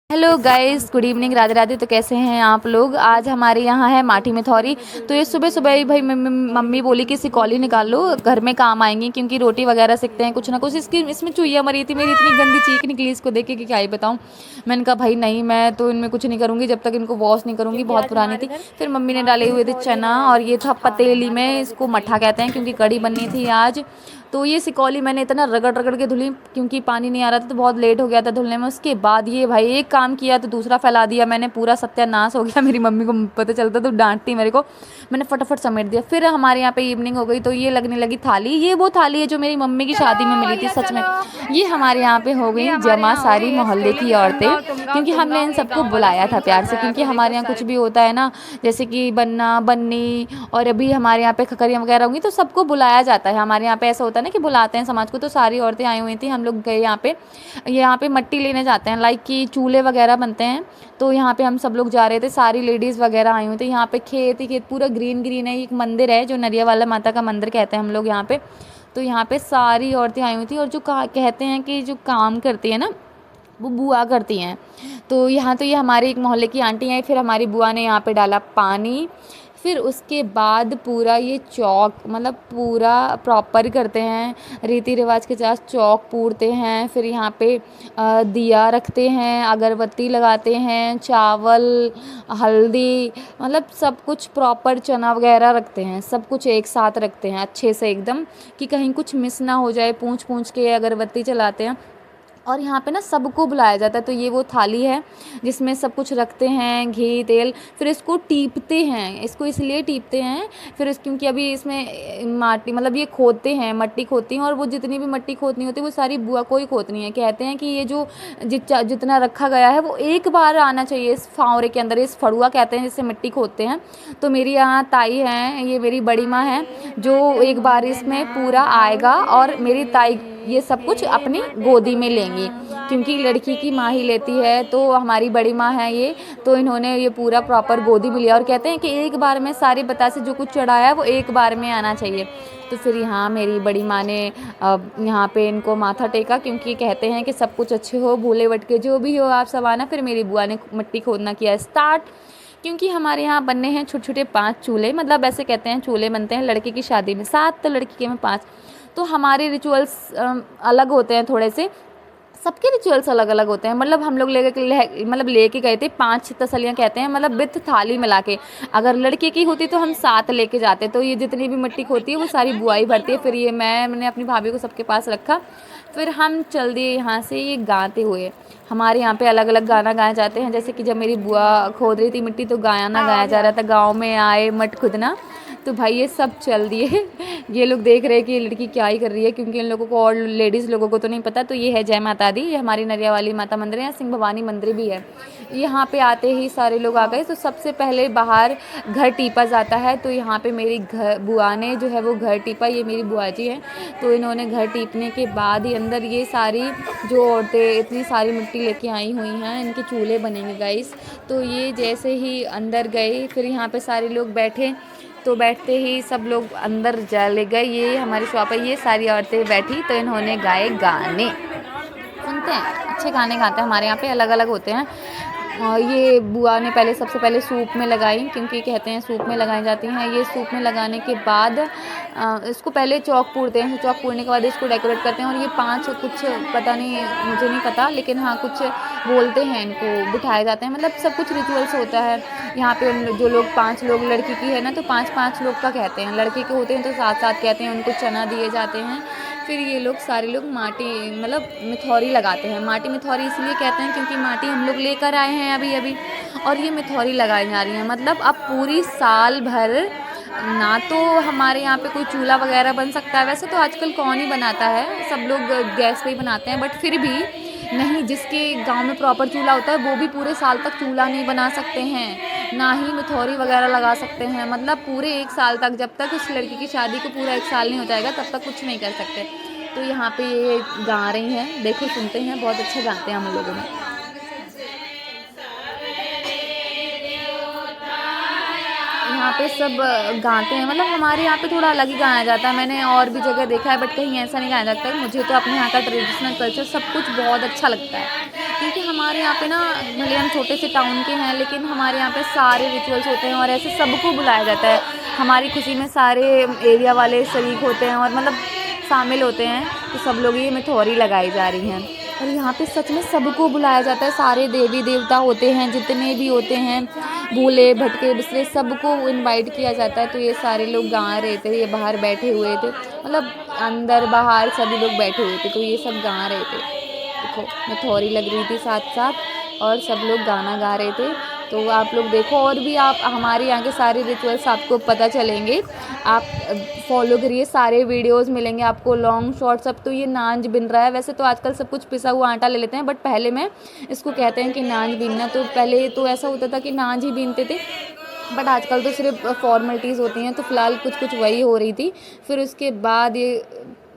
Hello guys, good evening, Radhe Radhe. तो कैसे हैं आप लोग। आज हमारे यहाँ है माठी में थौरी। तो ये सुबह सुबह ही भाई मम्मी बोली कि सिकौली निकाल लो, घर में काम आएंगी, क्योंकि रोटी वगैरह सेकते हैं कुछ ना कुछ। इसकी इसमें चुईया मरी थी, मेरी इतनी गंदी चीख निकली इसको देख के कि क्या ही बताऊँ। मैंने कहा भाई नहीं, मैं तो इनमें कुछ नहीं करूँगी जब तक इनको वॉश नहीं करूँगी, बहुत पुरानी थी। फिर मम्मी ने डाले हुए थे चना, और ये था पतेली में, इसको मट्ठा कहते हैं क्योंकि कड़ी बननी थी आज। तो ये सिकौली मैंने इतना रगड़ रगड़ के धुली, क्योंकि पानी नहीं आ रहा था तो बहुत लेट हो गया था धुलने में। उसके बाद ये भाई एक काम किया तो दूसरा फैला दिया मैंने, पूरा सत्यानाश हो गया। मेरी मम्मी को पता चलता तो डांटती मेरे को। मैंने फटाफट समेट दिया। फिर हमारे यहाँ पे इवनिंग हो गई तो ये लगने लगी थाली। ये वो थाली है जो मेरी मम्मी की शादी में मिली थी, सच में। ये हमारे यहाँ पे हो गई जमा सारी मोहल्ले की औरतें, क्योंकि हमने इन सबको बुलाया था प्यार से, क्योंकि हमारे यहाँ कुछ भी होता है ना, जैसे कि बनना बन्नी, और अभी हमारे यहाँ पे खकरियाँ वगैरह होंगी तो सबको बुलाया जाता है। हमारे यहाँ पे ऐसा होता है ना कि बुलाते हैं समाज को। तो सारी औरतें आई हुई थी, हम लोग गए यहाँ पे मट्टी लेने जाते हैं, लाइक कि चूल्हे वगैरह बनते हैं। तो यहाँ पे हम सब लोग जा रहे थे, सारी लेडीज़ वगैरह आई हुई थी। यहाँ पे खेत ही खेत, पूरा ग्रीन ग्रीन है। एक मंदिर है जो नरिया वाला माता का मंदिर कहते हैं हम लोग यहाँ पे। तो यहाँ पे सारी औरतें आई हुई थी, और जो कहते हैं कि जो काम करती है ना वो बुआ करती हैं। तो यहाँ तो ये हमारे एक मोहल्ले की आंटी आई, फिर हमारी बुआ ने यहाँ पे डाला पानी। फिर उसके बाद पूरा ये चौक, मतलब पूरा प्रॉपर करते हैं, रीति रिवाज के साथ चौक पूरते हैं। फिर यहाँ पे दिया रखते हैं, अगरबत्ती लगाते हैं, चावल, हल्दी, मतलब सब कुछ प्रॉपर, चना वगैरह रखते हैं, सब कुछ एक साथ रखते हैं अच्छे से एकदम, कि कहीं कुछ मिस ना हो जाए। पूंछ पूंछ के अगरबत्ती चलाते हैं। और यहाँ पे ना सबको बुलाया जाता है। तो ये वो थाली है जिसमें सब कुछ रखते हैं, घी तेल। फिर इसको टीपते हैं, इसको इसलिए टीपते हैं फिर क्योंकि अभी इसमें माटी, मतलब ये खोदते हैं, मट्टी खोदती हैं, और वो जितनी भी मट्टी खोदनी होती है वो सारी बुआ को ही खोदनी है। कहते हैं कि ये जो जितना रखा गया है वो एक बार आना चाहिए इस फावरे के अंदर, इस फड़ुआ कहते हैं जिससे मिट्टी खोदते हैं। तो मेरी यहाँ ताई हैं, ये मेरी बड़ी माँ है, जो एक बार इसमें पूरा आएगा, और मेरी ताई ये सब कुछ अपनी गोदी में लेंगी, क्योंकि लड़की की माँ ही लेती है। तो हमारी बड़ी माँ है ये, तो इन्होंने ये पूरा प्रॉपर गोदी में लिया, और कहते हैं कि एक बार में सारे बतासे जो कुछ चढ़ाया है वो एक बार में आना चाहिए। तो फिर यहाँ मेरी बड़ी माँ ने यहाँ पे इनको माथा टेका, क्योंकि कहते हैं कि सब कुछ अच्छे हो, भूले भटके जो भी हो आप सब आना। फिर मेरी बुआ ने मिट्टी खोदना किया स्टार्ट, क्योंकि हमारे यहाँ बनने हैं छोटे छोटे 5 चूल्हे, मतलब ऐसे कहते हैं चूल्हे बनते हैं लड़के की शादी में 7 तो लड़की के में 5। तो हमारे रिचुअल्स अलग होते हैं थोड़े से, सबके रिचुअल्स अलग अलग होते हैं। मतलब हम लोग लेके गए थे 5 तसलियाँ कहते हैं, मतलब विथ थाली मिला के। अगर लड़के की होती तो हम 7 लेके जाते। तो ये जितनी भी मिट्टी होती है वो सारी बुआई भरती है। फिर ये मैंने अपनी भाभी को सबके पास रखा। फिर हम चल दिए यहाँ से ये गाते हुए। हमारे यहाँ पे अलग अलग गाना गाए जाते हैं, जैसे कि जब मेरी बुआ खोद रही थी मिट्टी तो गाना गाया जा रहा था, गाँव में आए मट खुदना। तो भाई ये सब चल दिए। ये लोग देख रहे हैं कि ये लड़की क्या ही कर रही है, क्योंकि इन लोगों को और लेडीज़ लोगों को तो नहीं पता। तो ये है जय माता दी, ये हमारी नरिया वाली माता मंदिर है, सिंह भवानी मंदिर भी है। यहाँ पे आते ही सारे लोग आ गए। तो सबसे पहले बाहर घर टीपा जाता है। तो यहाँ पे मेरी बुआ ने जो है वो घर टीपा, ये मेरी बुआ जी हैं। तो इन्होंने घर टीपने के बाद ही अंदर ये सारी जो औरतें इतनी सारी मिट्टी लेके आई हुई हैं, इनके चूल्हे बनेंगे गाइस। तो ये जैसे ही अंदर गए, फिर यहाँ पे सारे लोग बैठे। तो बैठते ही सब लोग अंदर चले गए। ये हमारी शॉप है, ये सारी औरतें बैठी, तो इन्होंने गाए गाने। सुनते हैं, अच्छे गाने गाते हैं हमारे यहाँ पे, अलग अलग होते हैं। ये बुआ ने सबसे पहले सूप में लगाई, क्योंकि कहते हैं सूप में लगाई जाती हैं। ये सूप में लगाने के बाद इसको पहले चौक पूरते हैं। चौक पूरने के बाद इसको डेकोरेट करते हैं। और ये 5 कुछ पता नहीं, मुझे नहीं पता, लेकिन हाँ कुछ बोलते हैं, इनको बिठाए जाते हैं। मतलब सब कुछ रिचुअल्स होता है यहाँ पे। जो लोग 5 लोग लड़की की है ना, तो 5-5 लोग का कहते हैं। लड़के के होते हैं तो 7-7 कहते हैं। उनको चना दिए जाते हैं। फिर ये लोग सारे लोग माटी, मतलब मिथौरी लगाते हैं। माटी मिथौरी इसलिए कहते हैं क्योंकि माटी हम लोग लेकर आए हैं अभी अभी, और ये मिथौरी लगाई जा रही है। मतलब अब पूरी साल भर ना तो हमारे यहाँ पे कोई चूल्हा वगैरह बन सकता है, वैसे तो आजकल कौन ही बनाता है, सब लोग गैस पे ही बनाते हैं। बट फिर भी नहीं, जिसके गांव में प्रॉपर चूल्हा होता है वो भी पूरे साल तक चूल्हा नहीं बना सकते हैं, ना ही मिथौरी वगैरह लगा सकते हैं। मतलब पूरे 1 साल तक, जब तक उस लड़की की शादी को पूरा 1 साल नहीं हो जाएगा तब तक कुछ नहीं कर सकते। तो यहाँ पे ये गा रही हैं, देखो सुनते हैं, बहुत अच्छा गाते हैं हम लोगों में। यहाँ पे सब गाते हैं, मतलब हमारे यहाँ पे थोड़ा अलग ही गाया जाता है। मैंने और भी जगह देखा है बट कहीं ऐसा नहीं गाया जाता है। मुझे तो अपने यहाँ का ट्रेडिशनल कल्चर सब कुछ बहुत अच्छा लगता है। क्योंकि हमारे यहाँ पे ना भले हम छोटे से टाउन के हैं लेकिन हमारे यहाँ पे सारे रिचुअल्स होते हैं और ऐसे सबको बुलाया जाता है। हमारी खुशी में सारे एरिया वाले शरीक होते हैं और मतलब शामिल होते हैं, तो सब लोग ये मिठौरी लगाई जा रही हैं। और यहाँ पे सच में सबको बुलाया जाता है, सारे देवी देवता होते हैं जितने भी होते हैं, भूले भटके बिसरे सबको इनवाइट किया जाता है। तो ये सारे लोग गा रहे थे, ये बाहर बैठे हुए थे, मतलब अंदर बाहर सभी लोग बैठे हुए थे, तो ये सब गा रहे थे। देखो मिठौरी लग रही थी साथ साथ और सब लोग गाना गा रहे थे। तो आप लोग देखो और भी आप हमारे यहाँ के सारे रिचुअल्स आपको पता चलेंगे। आप फॉलो करिए, सारे वीडियोस मिलेंगे आपको लॉन्ग शॉर्ट्स। अब तो ये नांज बिन रहा है, वैसे तो आजकल सब कुछ पिसा हुआ आटा ले लेते हैं, बट पहले में इसको कहते हैं कि नांज बीनना। तो पहले तो ऐसा होता था कि नांज ही बीनते थे, बट आजकल तो सिर्फ फॉर्मेलिटीज़ होती हैं। तो फ़िलहाल कुछ कुछ वही हो रही थी। फिर उसके बाद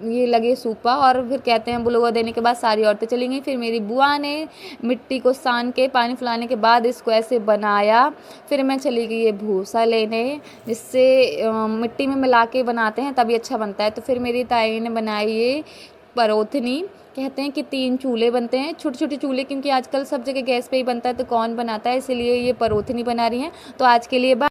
ये लगे सूपा और फिर कहते हैं बुलवा देने के बाद सारी औरतें चली गई। फिर मेरी बुआ ने मिट्टी को सान के पानी फुलाने के बाद इसको ऐसे बनाया। फिर मैं चली गई ये भूसा लेने, जिससे मिट्टी में मिला के बनाते हैं तभी अच्छा बनता है। तो फिर मेरी ताई ने बनाई ये परोथनी। कहते हैं कि 3 चूल्हे बनते हैं, छोटे छोटे चूल्हे, क्योंकि आजकल सब जगह गैस पे ही बनता है तो कौन बनाता है, इसलिए ये परोथनी बना रही हैं। तो आज के लिए